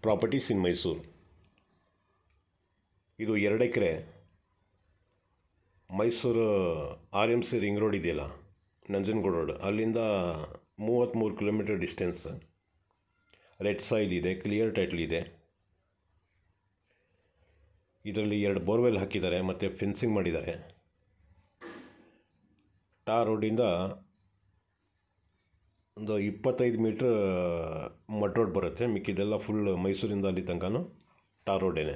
Properties ಇನ್ ಮೈಸೂರು. ಇದು 2 ಎಕರೆ Mysuru RMC ring road ಇದೆಯಲ್ಲ, Nanjangud road, ಅಲ್ಲಿಂದ 33 ಕಿಲೋಮೀಟರ್ ಡಿಸ್ಟೆನ್ಸ್. ರೆಡ್ ಸಾಯಿಲ್ ಇದೆ, ಕ್ಲಿಯರ್ ಟೈಟ್ಲ್ ಇದೆ. ಇದರಲ್ಲಿ 2 ಬೋರ್ವೆಲ್ ಹಾಕಿದ್ದಾರೆ ಮತ್ತು ಫೆನ್ಸಿಂಗ್ ಮಾಡಿದ್ದಾರೆ. ಟಾರ್ ರೋಡಿಂದ ಒಂದು 25 ಮೀಟ್ರ್ ಮಡ್ ರೋಡ್ ಬರುತ್ತೆ. ಮಿಕ್ಕಿದೆಲ್ಲ ಫುಲ್ ಮೈಸೂರಿಂದ ಅಲ್ಲಿ ತನಕನೂ ಟಾರ್ ರೋಡೇನೆ.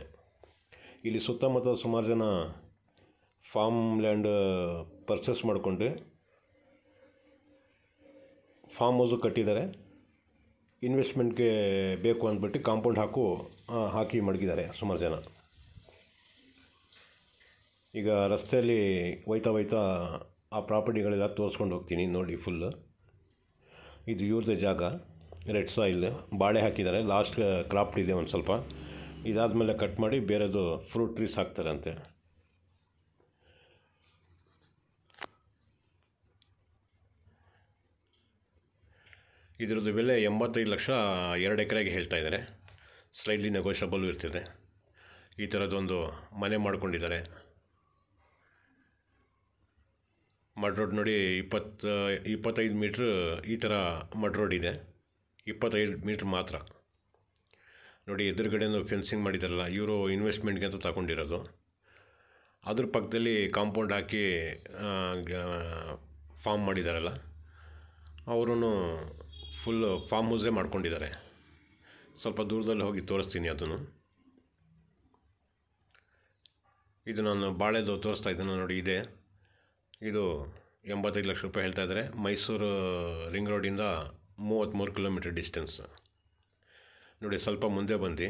ಇಲ್ಲಿ ಸುತ್ತಮುತ್ತ ಸುಮಾರು ಜನ ಫಾರ್ಮ್ ಲ್ಯಾಂಡ್ ಪರ್ಚೇಸ್ ಮಾಡಿಕೊಂಡು ಫಾರ್ಮ್ ಹೌಸು ಕಟ್ಟಿದ್ದಾರೆ. ಇನ್ವೆಸ್ಟ್ಮೆಂಟ್ಗೆ ಬೇಕು ಅಂದ್ಬಿಟ್ಟು ಕಾಂಪೌಂಡ್ ಹಾಕಿ ಮಡಗಿದ್ದಾರೆ ಸುಮಾರು ಜನ. ಈಗ ರಸ್ತೆಯಲ್ಲಿ ಹೋಯ್ತಾ ಆ ಪ್ರಾಪರ್ಟಿಗಳೆಲ್ಲ ತೋರಿಸ್ಕೊಂಡು ಹೋಗ್ತೀನಿ ನೋಡಿ. ಫುಲ್ ಇದು ಇವ್ರದ್ದೇ ಜಾಗ. ರೆಡ್ ಸಾಯಿಲ್ ಬಾಳೆ ಹಾಕಿದ್ದಾರೆ. ಲಾಸ್ಟ್ ಕ್ರಾಪ್ಟ್ ಇದೆ ಒಂದು ಸ್ವಲ್ಪ. ಇದಾದಮೇಲೆ ಕಟ್ ಮಾಡಿ ಬೇರೆದು ಫ್ರೂಟ್ ಟ್ರೀಸ್ ಹಾಕ್ತಾರಂತೆ. ಇದರದ್ದು ಬೆಲೆ 85 ಲಕ್ಷ 2 ಎಕರೆಗೆ ಹೇಳ್ತಾ ಇದ್ದಾರೆ. ಸ್ಲೈಡ್ಲಿ ನೆಗೋಷಿಯಬಲ್ ಇರ್ತಿದೆ. ಈ ಥರದ್ದೊಂದು ಮನೆ ಮಾಡ್ಕೊಂಡಿದ್ದಾರೆ. ಮಡ್ ರೋಡ್ ನೋಡಿ, 25 ಮೀಟ್ರ್ ಈ ಥರ ಮಡ್ ರೋಡ್ ಇದೆ. 25 ಮೀಟ್ರ್ ಮಾತ್ರ ನೋಡಿ. ಎದುರುಗಡೆನೂ ಫೆನ್ಸಿಂಗ್ ಮಾಡಿದಾರಲ್ಲ, ಇವರು ಇನ್ವೆಸ್ಟ್ಮೆಂಟ್ಗೆ ಅಂತ ತಗೊಂಡಿರೋದು. ಅದ್ರ ಪಕ್ಕದಲ್ಲಿ ಕಾಂಪೌಂಡ್ ಹಾಕಿ ಫಾರ್ಮ್ ಮಾಡಿದಾರಲ್ಲ, ಅವರು ಫುಲ್ಲು ಫಾರ್ಮ್ ಹೌಸೇ ಮಾಡ್ಕೊಂಡಿದ್ದಾರೆ. ಸ್ವಲ್ಪ ದೂರದಲ್ಲಿ ಹೋಗಿ ತೋರಿಸ್ತೀನಿ ಅದನ್ನು. ಇದು ನಾನು ಬಾಳೆದು ತೋರಿಸ್ತಾ ಇದ್ದೀನಿ ನೋಡಿ. ಇದು 85 ಲಕ್ಷ ರೂಪಾಯಿ ಹೇಳ್ತಾ ಇದ್ದಾರೆ. ಮೈಸೂರು ರಿಂಗ್ ರೋಡಿಂದ 33 ಕಿಲೋಮೀಟರ್ ಡಿಸ್ಟೆನ್ಸ್ ನೋಡಿ. ಸ್ವಲ್ಪ ಮುಂದೆ ಬಂದು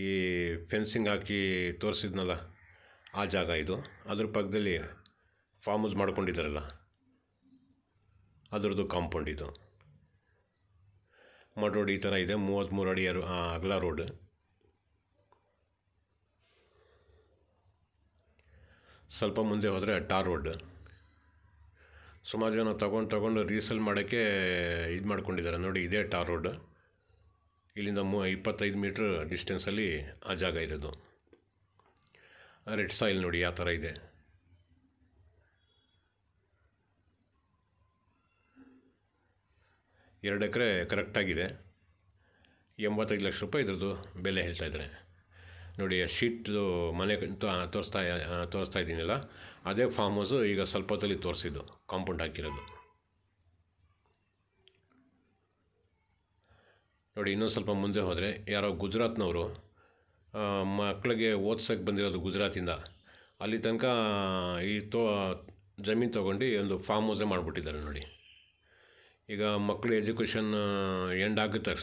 ಈ ಫೆನ್ಸಿಂಗ್ ಹಾಕಿ ತೋರಿಸಿದ್ನಲ್ಲ ಆ ಜಾಗ ಇದು. ಅದ್ರ ಪಕ್ಕದಲ್ಲಿ ಫಾರ್ಮ್ ಹೌಸ್ ಮಾಡ್ಕೊಂಡಿದ್ದಾರಲ್ಲ, ಅದರದ್ದು ಕಾಂಪೌಂಡ್ ಇದು. ಮಡ್ ರೋಡ್ ಈ ಥರ ಇದೆ. 33 ಅಡಿ ಅಗಲ ರೋಡ್. ಸ್ವಲ್ಪ ಮುಂದೆ ಹೋದರೆ ಟಾರ್ ರೋಡ್. ಸುಮಾರು ಜನ ತಗೊಂಡು ರೀಸೇಲ್ ಮಾಡೋಕ್ಕೆ ಇದು ಮಾಡ್ಕೊಂಡಿದ್ದಾರೆ ನೋಡಿ. ಇದೇ ಟಾರ್ ರೋಡ್. ಇಲ್ಲಿಂದ 25 ಮೀಟ್ರ್ ಡಿಸ್ಟೆನ್ಸಲ್ಲಿ ಆ ಜಾಗ ಇರೋದು. ರೆಡ್ ಸಾಯಿಲ್ ನೋಡಿ ಯಾವ ಥರ ಇದೆ. ಎರಡು ಎಕರೆ ಕರೆಕ್ಟಾಗಿದೆ. 85 ಲಕ್ಷ ರೂಪಾಯಿ ಇದ್ರದ್ದು ಬೆಲೆ ಹೇಳ್ತಾ ಇದ್ದಾರೆ ನೋಡಿ. ಶೀಟ್ದು ಮನೆ ತೋರಿಸ್ತಾ ಇದ್ದೀನಲ್ಲ, ಅದೇ ಫಾರ್ಮ್ ಹೌಸು ಈಗ ಸ್ವಲ್ಪ ಹೊತ್ತಲ್ಲಿ ತೋರಿಸಿದ್ದು, ಕಾಂಪೌಂಡ್ ಹಾಕಿರೋದು ನೋಡಿ. ಇನ್ನೊಂದು ಸ್ವಲ್ಪ ಮುಂದೆ ಹೋದರೆ ಯಾರೋ ಗುಜರಾತ್ನವರು ಮಕ್ಕಳಿಗೆ ಓದ್ಸೋಕ್ಕೆ ಬಂದಿರೋದು ಗುಜರಾತಿಂದ. ಅಲ್ಲಿ ತನಕ ಈ ಜಮೀನು ತೊಗೊಂಡು ಒಂದು ಫಾರ್ಮ್ ಹೌಸೇ ಮಾಡಿಬಿಟ್ಟಿದ್ದಾರೆ ನೋಡಿ. ಈಗ ಮಕ್ಕಳು ಎಜುಕೇಷನ್ ಎಂಡ್ ಆಗಿದ ತಕ್ಷಣ